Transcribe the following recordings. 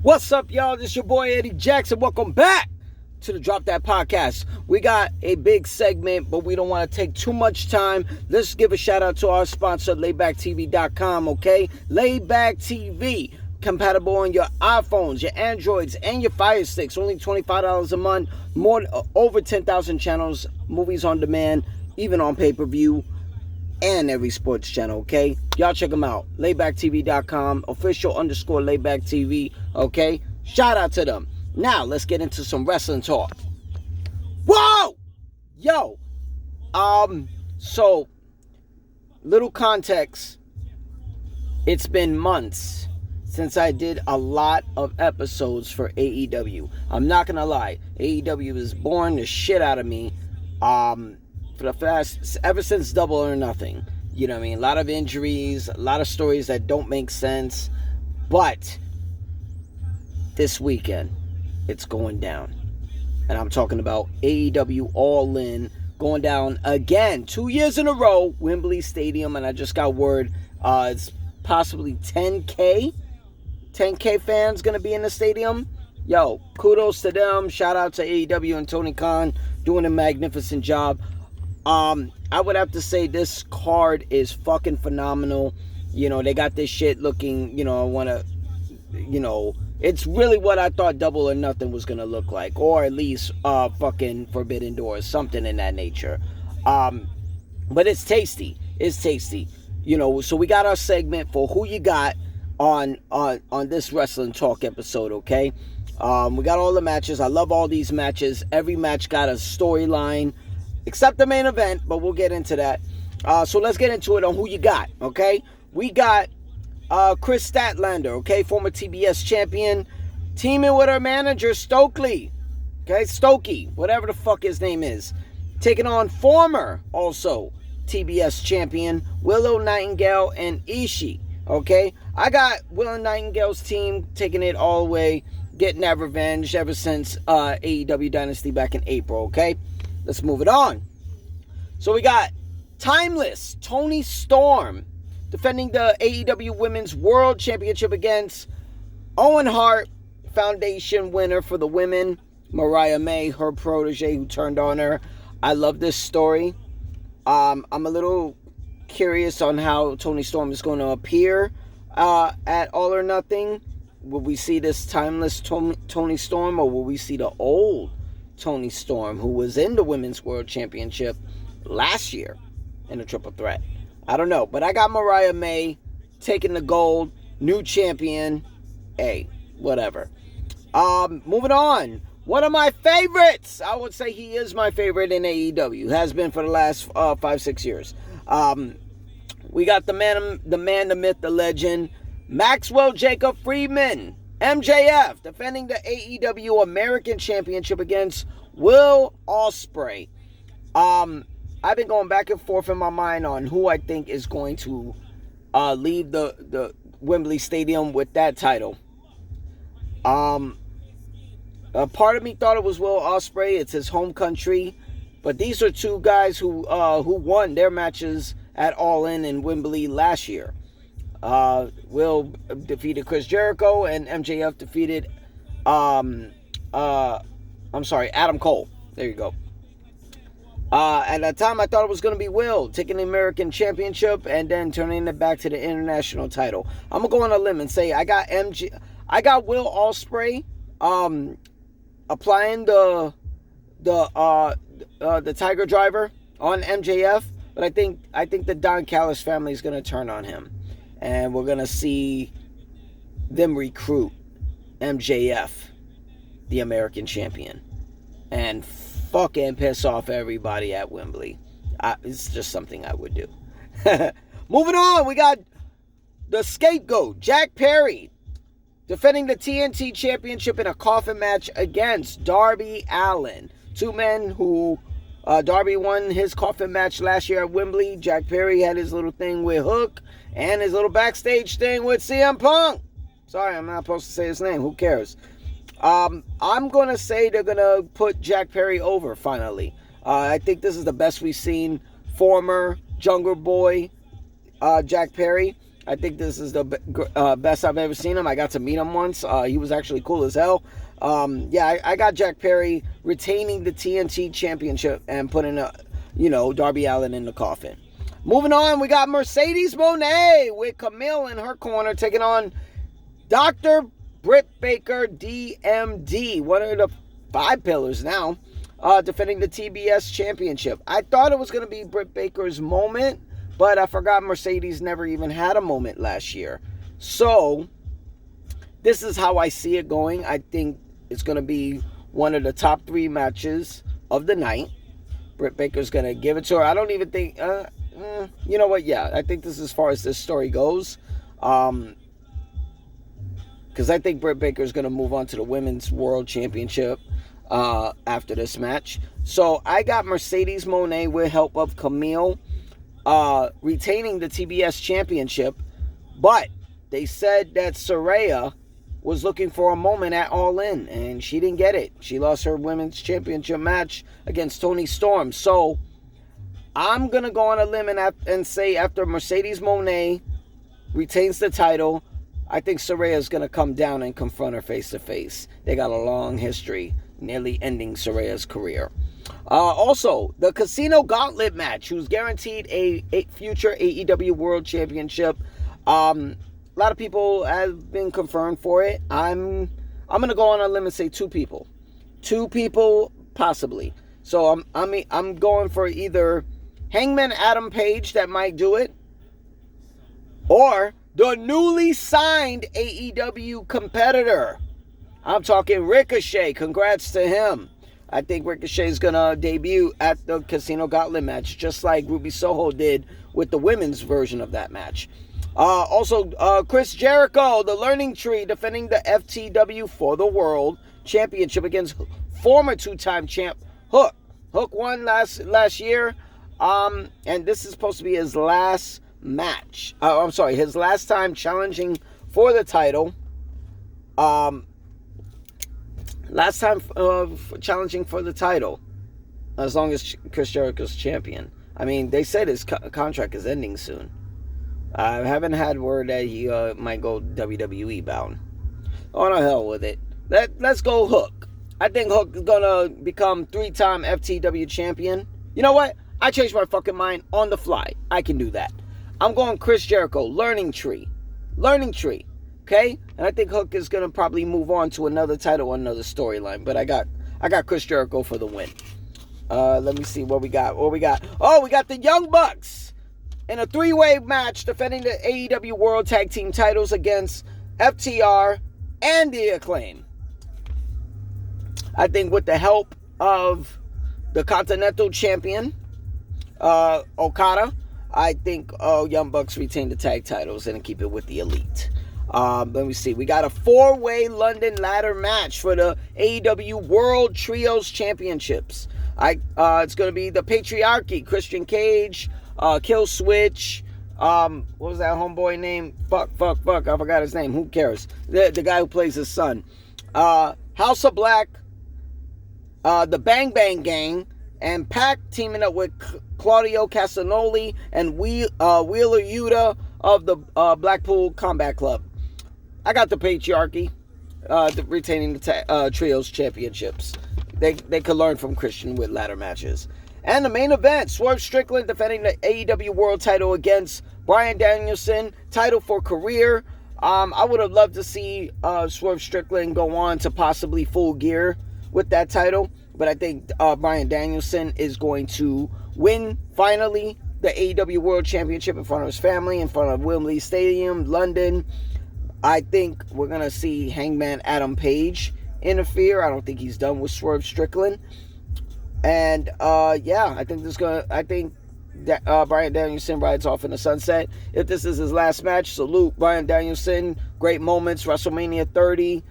What's up, y'all? This is your boy Eddie Jackson. Welcome back to the Drop That Podcast. We got a big segment, but we don't want to take too much time. Let's give a shout out to our sponsor, LaybackTV.com, okay? Layback TV, compatible on your iPhones, your Androids, and your Fire Sticks. Only $25 a month. Over 10,000 channels, movies on demand, even on pay-per-view, and every sports channel, okay? Y'all check them out. LaybackTV.com, official_LaybackTV, okay? Shout out to them. Now, let's get into some wrestling talk. Whoa! Yo! So, little context. It's been months since I did a lot of episodes for AEW. I'm not gonna lie. AEW has boring the shit out of me. Ever since Double or Nothing. You know what I mean? A lot of injuries, a lot of stories that don't make sense. But this weekend, it's going down. And I'm talking about AEW All In going down again. 2 years in a row, Wembley Stadium. And I just got word it's possibly 10K fans going to be in the stadium. Yo, kudos to them. Shout out to AEW and Tony Khan doing a magnificent job. I would have to say this card is fucking phenomenal. You know, they got this shit looking, it's really what I thought Double or Nothing was going to look like. Or at least, fucking Forbidden Doors, something in that nature. But it's tasty. It's tasty. You know, so we got our segment for who you got on this Wrestling Talk episode, okay? We got all the matches. I love all these matches. Every match got a storyline. Except the main event, but we'll get into that. So let's get into it on who you got, okay? We got Chris Statlander, okay? Former TBS champion. Teaming with her manager, Stokely. Okay? Stokey, whatever the fuck his name is. Taking on former, also, TBS champion, Willow Nightingale and Ishii, okay? I got Willow Nightingale's team taking it all the way, getting that revenge ever since AEW Dynasty back in April, okay? Let's move it on. So we got Timeless Toni Storm defending the AEW Women's World Championship against Owen Hart Foundation winner for the women, Mariah May, her protege who turned on her. I love this story. I'm a little curious on how Toni Storm is going to appear at All or Nothing. Will we see this Timeless Toni Storm, or will we see the old Toni Storm, who was in the Women's World Championship last year in a triple threat? I don't know, but I got Mariah May taking the gold, new champion. Hey, whatever. Moving on. One of my favorites. I would say he is my favorite in AEW. Has been for the last 5-6 years. We got the man, the myth, the legend, Maxwell Jacob Friedman, MJF, defending the AEW American Championship against Will Ospreay. I've been going back and forth in my mind on who I think is going to leave the Wembley Stadium with that title. A part of me thought it was Will Ospreay. It's his home country. But these are two guys who won their matches at All In Wembley last year. Will defeated Chris Jericho, and MJF defeated Adam Cole. There you go. At that time, I thought it was going to be Will taking the American Championship and then turning it back to the international title. I'm gonna go on a limb and say I got Will Ospreay applying the Tiger Driver on MJF, but I think the Don Callis family is going to turn on him. And we're going to see them recruit MJF, the American champion, and fucking piss off everybody at Wembley. It's just something I would do. Moving on, we got the scapegoat, Jack Perry, defending the TNT Championship in a coffin match against Darby Allin. Two men who... Darby won his coffin match last year at Wembley. Jack Perry had his little thing with Hook and his little backstage thing with CM Punk. Sorry, I'm not supposed to say his name. Who cares? I'm going to say they're going to put Jack Perry over finally. I think this is the best we've seen former Jungle Boy Jack Perry. I think this is the best I've ever seen him. I got to meet him once. He was actually cool as hell. I got Jack Perry retaining the TNT championship and putting Darby Allin in the coffin. Moving on, we got Mercedes Moné with Camille in her corner taking on Dr. Britt Baker, DMD, one of the 5 pillars now, defending the TBS championship. I thought it was going to be Britt Baker's moment, but I forgot Mercedes never even had a moment last year. So, this is how I see it going. I think it's going to be one of the top 3 matches of the night. Britt Baker's going to give it to her. I don't even think... you know what? Yeah, I think this is as far as this story goes. Because I think Britt Baker is going to move on to the Women's World Championship after this match. So I got Mercedes Moné with help of Camille retaining the TBS Championship. But they said that Saraya was looking for a moment at All In, and she didn't get it. She lost her Women's Championship match against Toni Storm. So I'm going to go on a limb and say after Mercedes Moné retains the title, I think Saraya is going to come down and confront her face-to-face. They got a long history, nearly ending Saraya's career. Also, the Casino Gauntlet match, who's guaranteed a future AEW World Championship. A lot of people have been confirmed for it. I'm going to go on a limb and say 2 people. 2 people, possibly. So I'm going for either Hangman Adam Page, that might do it, or the newly signed AEW competitor. I'm talking Ricochet. Congrats to him. I think Ricochet is going to debut at the Casino Gauntlet match, just like Ruby Soho did with the women's version of that match. Also, Chris Jericho, the Learning Tree, defending the FTW for the World Championship against former 2-time champ Hook. Hook won last year, and this is supposed to be his last match. His last time challenging for the title. Last time challenging for the title, as long as Chris Jericho's champion. I mean, they said his contract is ending soon. I haven't had word that he might go WWE bound. Oh, no, hell with it. Let's go Hook. I think Hook is going to become 3-time FTW champion. You know what? I changed my fucking mind on the fly. I can do that. I'm going Chris Jericho, Learning Tree. Learning Tree. Okay? And I think Hook is going to probably move on to another title, another storyline. But I got Chris Jericho for the win. Let me see what we got. Oh, we got the Young Bucks in a 3-way match defending the AEW World Tag Team titles against FTR and the Acclaim. I think with the help of the Continental Champion, Okada, I think Young Bucks retain the tag titles and keep it with the Elite. Let me see. We got a 4-way London ladder match for the AEW World Trios Championships. It's going to be the Patriarchy, Christian Cage, Kill Switch. What was that homeboy name? Fuck. I forgot his name. Who cares? The guy who plays his son. House of Black, the Bang Bang Gang, and Pac teaming up with Claudio Castagnoli and Wheeler Yuta of the Blackpool Combat Club. I got the Patriarchy retaining the Trios Championships. They could learn from Christian with ladder matches. And the main event, Swerve Strickland defending the AEW World title against Bryan Danielson, title for career. I would have loved to see Swerve Strickland go on to possibly Full Gear with that title. But I think Bryan Danielson is going to win, finally, the AEW World Championship in front of his family, in front of Wembley Stadium, London. I think we're going to see Hangman Adam Page interfere. I don't think he's done with Swerve Strickland. And, I think that Bryan Danielson rides off in the sunset. If this is his last match, salute Bryan Danielson. Great moments, WrestleMania 30,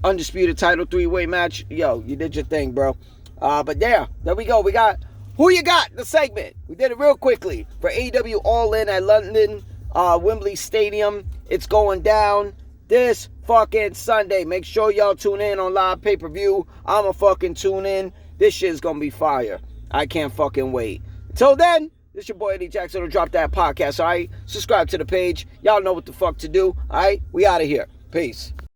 undisputed title 3-way match. Yo, you did your thing, bro. But yeah, there we go. We got Who You Got, the segment. We did it real quickly for AEW All In at London, Wembley Stadium. It's going down this fucking Sunday. Make sure y'all tune in on live pay-per-view. I'ma fucking tune in. This shit's gonna be fire. I can't fucking wait. Until then, This your boy Eddie Jackson will drop that podcast, all right? Subscribe to the page. Y'all know what the fuck to do, all right? We out of here. Peace.